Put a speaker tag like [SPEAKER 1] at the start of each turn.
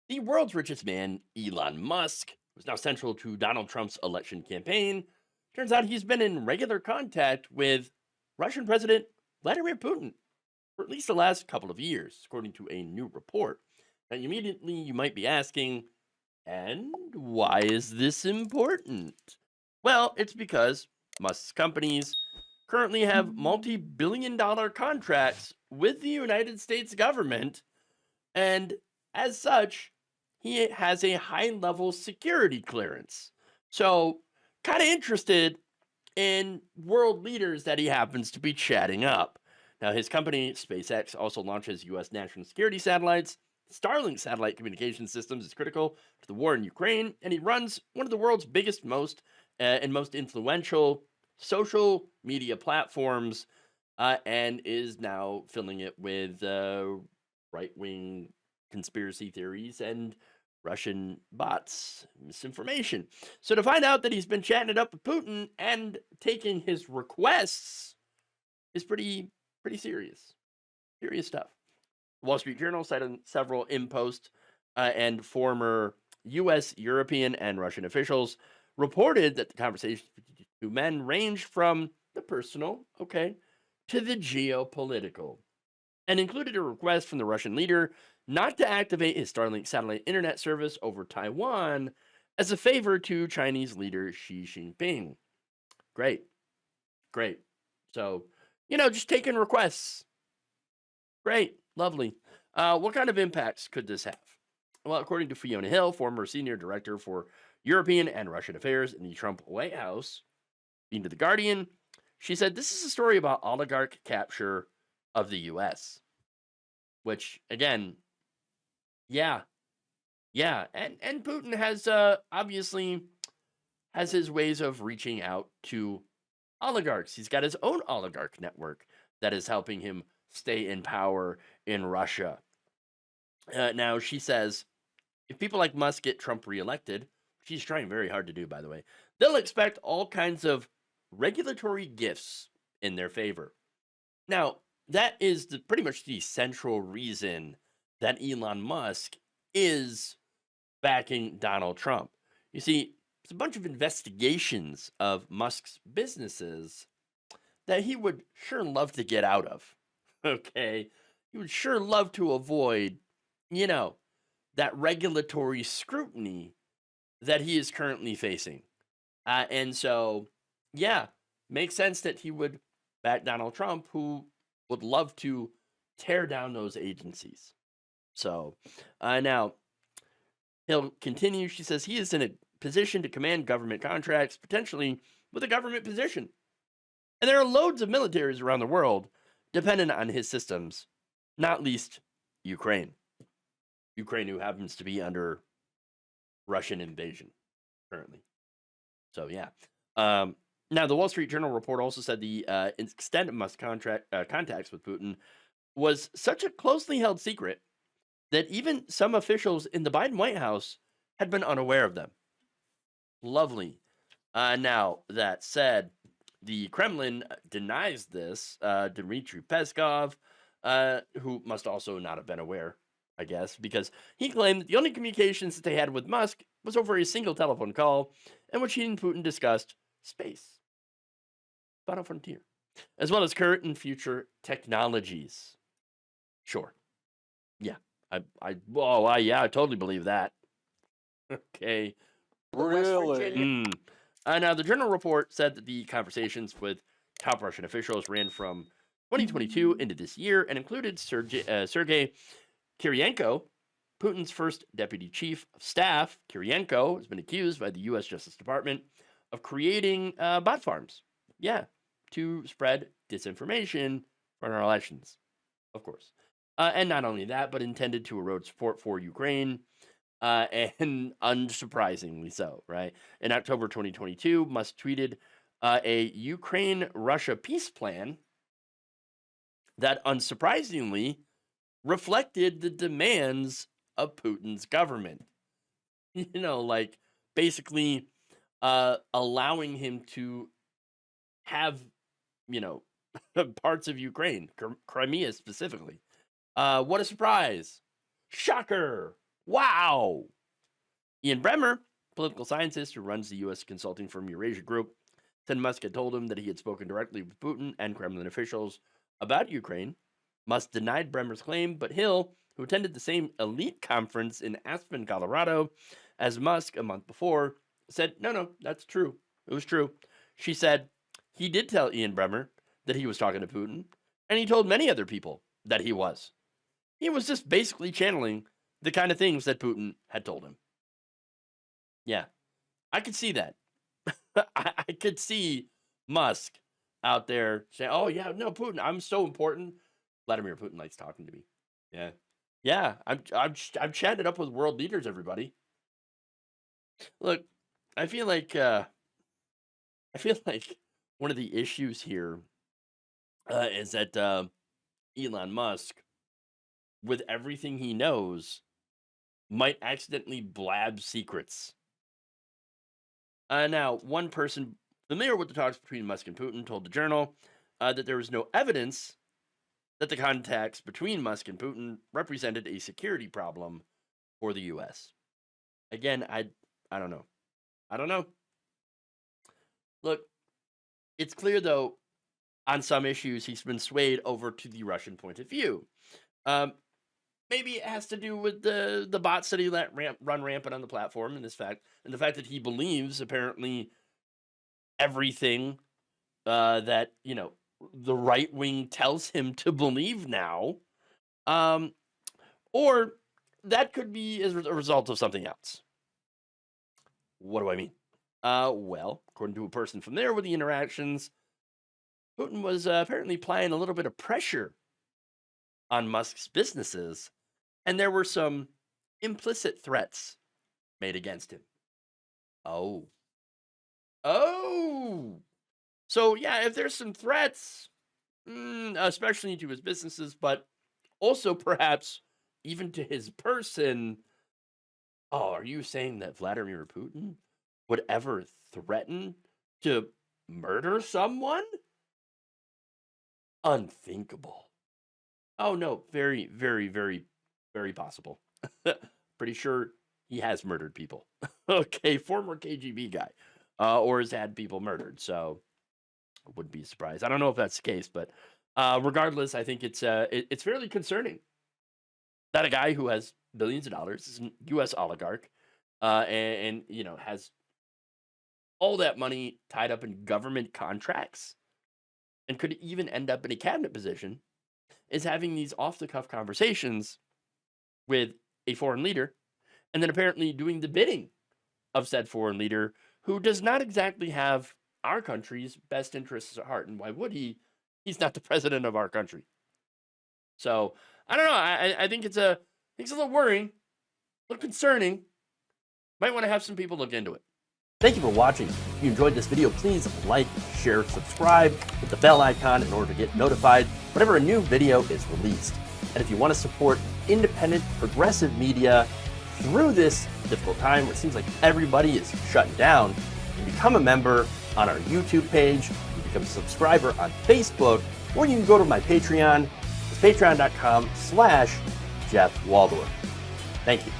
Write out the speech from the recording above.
[SPEAKER 1] The world's richest man, Elon Musk, who's now central to Donald Trump's election campaign, turns out he's been in regular contact with Russian President Vladimir Putin for at least the last couple of years, according to a new report. Now, immediately you might be asking, and why is this important? Well, it's because Musk's companies currently have multi-billion-dollar contracts with the United States government, and as such, he has a high level security clearance. So, kind of interested in world leaders that he happens to be chatting up. Now, his company, SpaceX, also launches U.S. national security satellites. Starlink satellite communication systems is critical to the war in Ukraine, and he runs one of the world's biggest, most influential social media platforms, and is now filling it with right wing conspiracy theories and Russian bots, misinformation. So to find out that he's been chatting it up with Putin and taking his requests is pretty serious. Serious stuff. Wall Street Journal cited several impost and former US, European, and Russian officials reported that the conversations between the two men ranged from the personal, okay, to the geopolitical, and included a request from the Russian leader not to activate his Starlink satellite internet service over Taiwan as a favor to Chinese leader Xi Jinping. Great, great. So, just taking requests. Great, lovely. What kind of impacts could this have? Well, according to Fiona Hill, former senior director for European and Russian affairs in the Trump White House, being to The Guardian, she said this is a story about oligarch capture of the US, which again, yeah, yeah, and Putin has obviously has his ways of reaching out to oligarchs. He's got his own oligarch network that is helping him stay in power in Russia. Now, she says if people like Musk get Trump reelected, which he's trying very hard to do, by the way, they'll expect all kinds of regulatory gifts in their favor. Now, that is pretty much the central reason that Elon Musk is backing Donald Trump. You see, there's a bunch of investigations of Musk's businesses that he would sure love to get out of. Okay. He would sure love to avoid, you know, that regulatory scrutiny that he is currently facing. And so, yeah, makes sense that he would back Donald Trump, who would love to tear down those agencies. So, now he'll continue. She says he is in a position to command government contracts, potentially with a government position. And there are loads of militaries around the world dependent on his systems, not least Ukraine. Ukraine, who happens to be under Russian invasion currently. So, yeah. Now, the Wall Street Journal report also said the extent of Musk's contacts with Putin was such a closely held secret that even some officials in the Biden White House had been unaware of them. Lovely. Now, that said, the Kremlin denies this. Dmitry Peskov, who must also not have been aware, I guess, because he claimed that the only communications that they had with Musk was over a single telephone call in which he and Putin discussed space, final frontier, as well as current and future technologies. Sure. Yeah. Yeah, I totally believe that. Okay.
[SPEAKER 2] Really?
[SPEAKER 1] Now, the Journal report said that the conversations with top Russian officials ran from 2022 into this year and included Sergei Kirienko, Putin's first deputy chief of staff. Kirienko has been accused by the U.S. Justice Department of creating bot farms, to spread disinformation for our elections, of course. And not only that, but intended to erode support for Ukraine, and unsurprisingly so, right? In October 2022, Musk tweeted a Ukraine-Russia peace plan that unsurprisingly reflected the demands of Putin's government. Like basically allowing him to have, parts of Ukraine, Crimea specifically. What a surprise! Shocker! Wow. Ian Bremmer, political scientist who runs the U.S. consulting firm Eurasia Group, said Musk had told him that he had spoken directly with Putin and Kremlin officials about Ukraine. Musk denied Bremmer's claim, but Hill, who attended the same elite conference in Aspen, Colorado, as Musk a month before, said, no, that's true. It was true. She said he did tell Ian Bremmer that he was talking to Putin, and he told many other people that he was. He was just basically channeling the kind of things that Putin had told him. Yeah, I could see that. I could see Musk out there saying, "Oh yeah, no, Putin, I'm so important. Vladimir Putin likes talking to me." Yeah. I'm chatting up with world leaders. Everybody, look, I feel like one of the issues here is that Elon Musk, with everything he knows, might accidentally blab secrets. Now, one person familiar with the talks between Musk and Putin told the Journal that there was no evidence that the contacts between Musk and Putin represented a security problem for the U.S. Again, I don't know. I don't know. Look, it's clear, though, on some issues, he's been swayed over to the Russian point of view. Maybe it has to do with the bots that he let run rampant on the platform, and the fact that he believes apparently everything that the right wing tells him to believe now, or that could be as a result of something else. What do I mean? Well, according to a person familiar with the interactions, Putin was apparently applying a little bit of pressure on Musk's businesses, and there were some implicit threats made against him. Oh. So, yeah, if there's some threats, especially to his businesses, but also perhaps even to his person, are you saying that Vladimir Putin would ever threaten to murder someone? Unthinkable. Oh, no, very, very, very, very possible. Pretty sure he has murdered people. Okay, former KGB guy, or has had people murdered, so I wouldn't be surprised. I don't know if that's the case, but regardless, I think it's fairly concerning that a guy who has billions of dollars is a U.S. oligarch, and has all that money tied up in government contracts, and could even end up in a cabinet position, is having these off-the-cuff conversations with a foreign leader, and then apparently doing the bidding of said foreign leader, who does not exactly have our country's best interests at heart. And why would he? He's not the president of our country. So I don't know. I think it's a little worrying, a little concerning. Might want to have some people look into it. Thank you for watching. If you enjoyed this video, please like, share, subscribe, hit the bell icon in order to get notified whenever a new video is released. And if you want to support independent, progressive media through this difficult time where it seems like everybody is shutting down, you can become a member on our YouTube page, you can become a subscriber on Facebook, or you can go to my Patreon. It's patreon.com/Jeff Waldorf. Thank you.